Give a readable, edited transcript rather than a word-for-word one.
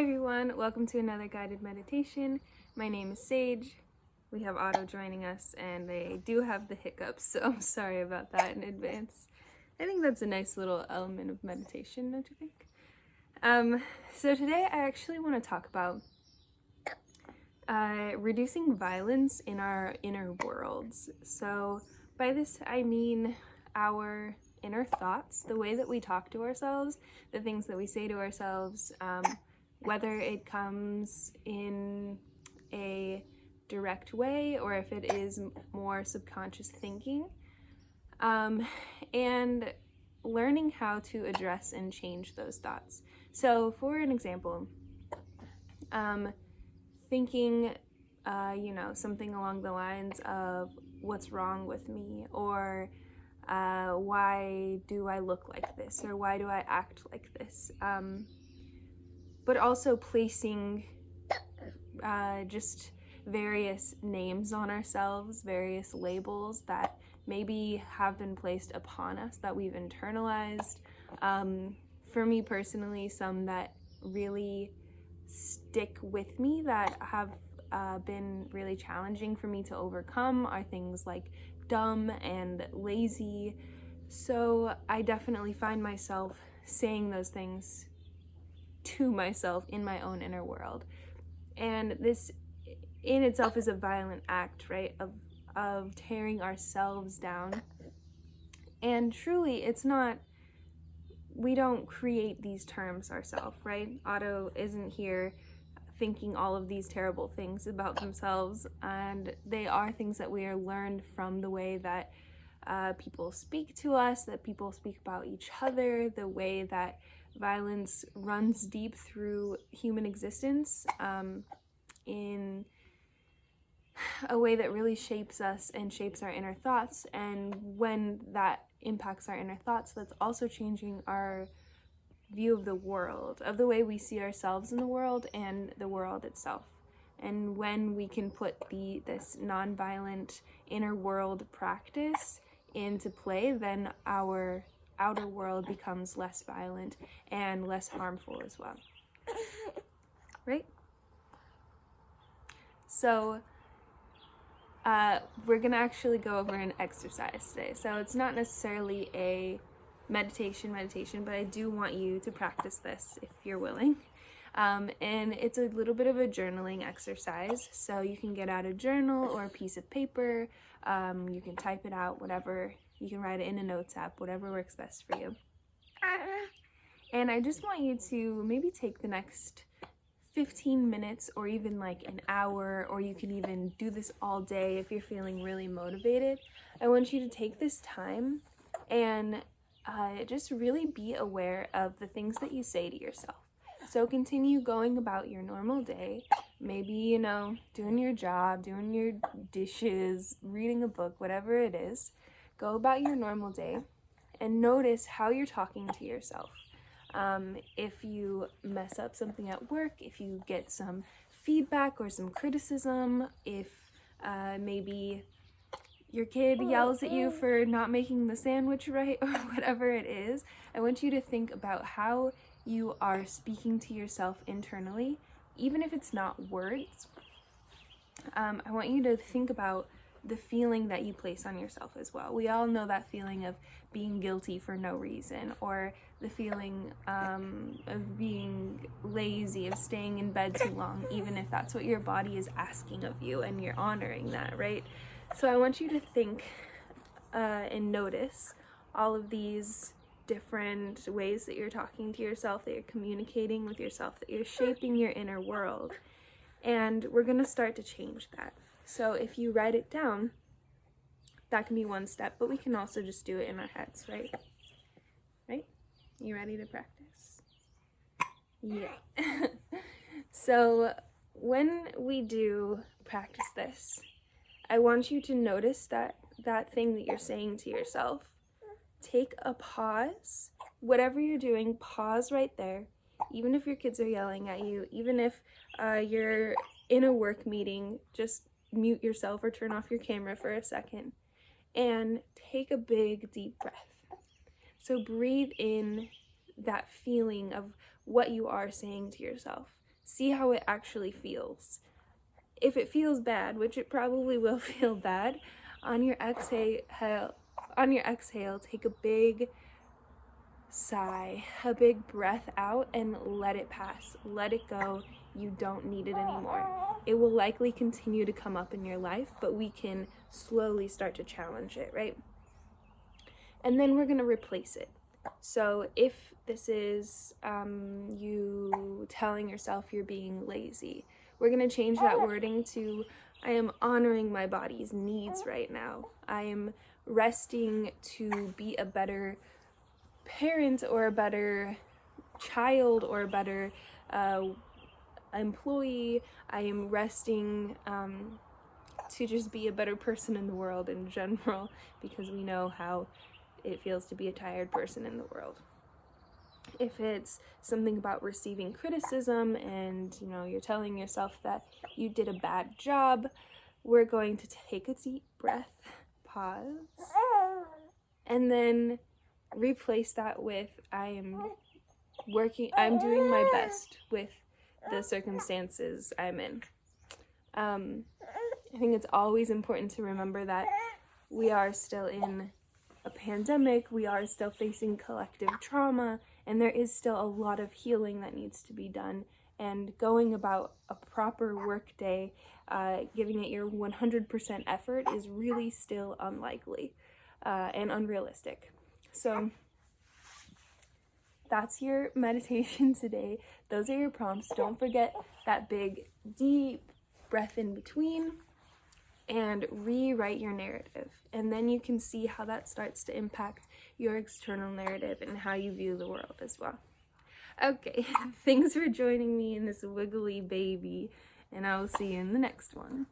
Hi everyone, welcome to another guided meditation. My name is Sage. We have Otto joining us and they do have the hiccups, so I'm sorry about that in advance. I think that's a nice little element of meditation, don't you think? So today I actually want to talk about reducing violence in our inner worlds. So by this I mean our inner thoughts, the way that we talk to ourselves, the things that we say to ourselves, whether it comes in a direct way or if it is more subconscious thinking, and learning how to address and change those thoughts. So for an example, thinking something along the lines of what's wrong with me, or why do I look like this, or why do I act like this, but also placing just various names on ourselves, various labels that maybe have been placed upon us that we've internalized. For me personally, some that really stick with me that have been really challenging for me to overcome are things like dumb and lazy. So I definitely find myself saying those things to myself in my own inner world. And this in itself is a violent act, right? Of tearing ourselves down. And truly, it's not, we don't create these terms ourselves, right? Otto isn't here thinking all of these terrible things about themselves, and they are things that we are learned from the way that people speak to us, that people speak about each other, the way that violence runs deep through human existence, in a way that really shapes us and shapes our inner thoughts. And when that impacts our inner thoughts, that's also changing our view of the world, of the way we see ourselves in the world and the world itself. And when we can put this nonviolent inner world practice into play, then our outer world becomes less violent and less harmful as well. Right? So we're gonna actually go over an exercise today. So it's not necessarily a meditation, but I do want you to practice this if you're willing. And it's a little bit of a journaling exercise. So you can get out a journal or a piece of paper. You can type it out, whatever. You can write it in a notes app, whatever works best for you. And I just want you to maybe take the next 15 minutes or even like an hour, or you can even do this all day if you're feeling really motivated. I want you to take this time and just really be aware of the things that you say to yourself. So continue going about your normal day, maybe, doing your job, doing your dishes, reading a book, whatever it is. Go about your normal day and notice how you're talking to yourself. If you mess up something at work, if you get some feedback or some criticism, if maybe your kid yells at you for not making the sandwich right, or whatever it is, I want you to think about how you are speaking to yourself internally, even if it's not words. I want you to think about the feeling that you place on yourself as well. We all know that feeling of being guilty for no reason, or the feeling of being lazy, of staying in bed too long, even if that's what your body is asking of you and you're honoring that, right? So I want you to think and notice all of these different ways that you're talking to yourself, that you're communicating with yourself, that you're shaping your inner world. And we're going to start to change that. So if you write it down, that can be one step, but we can also just do it in our heads, right? Right? You ready to practice? Yeah. So when we do practice this, I want you to notice that thing that you're saying to yourself. Take a pause. Whatever you're doing, pause right there. Even if your kids are yelling at you, even if you're in a work meeting, just mute yourself or turn off your camera for a second and take a big deep breath. So breathe in that feeling of what you are saying to yourself. see how it actually feels. If it feels bad, which it probably will feel bad, on your exhale, take a big sigh, a big breath out, and let it pass. Let it go. You don't need it anymore. It will likely continue to come up in your life, but we can slowly start to challenge it, right? And then we're going to replace it. So if this is you telling yourself you're being lazy, we're going to change that wording to, I am honoring my body's needs right now. I am resting to be a better parent or a better child or a better employee. I am resting to just be a better person in the world in general, because we know how it feels to be a tired person in the world. If it's something about receiving criticism and you're telling yourself that you did a bad job, we're going to take a deep breath, pause, and then replace that with I'm doing my best with the circumstances I'm in. I think it's always important to remember that we are still in a pandemic, we are still facing collective trauma, and there is still a lot of healing that needs to be done, and going about a proper work day, giving it your 100% effort is really still unlikely and unrealistic. So that's your meditation today. Those are your prompts. Don't forget that big, deep breath in between, and rewrite your narrative. And then you can see how that starts to impact your external narrative and how you view the world as well. Okay, thanks for joining me in this wiggly baby, and I will see you in the next one.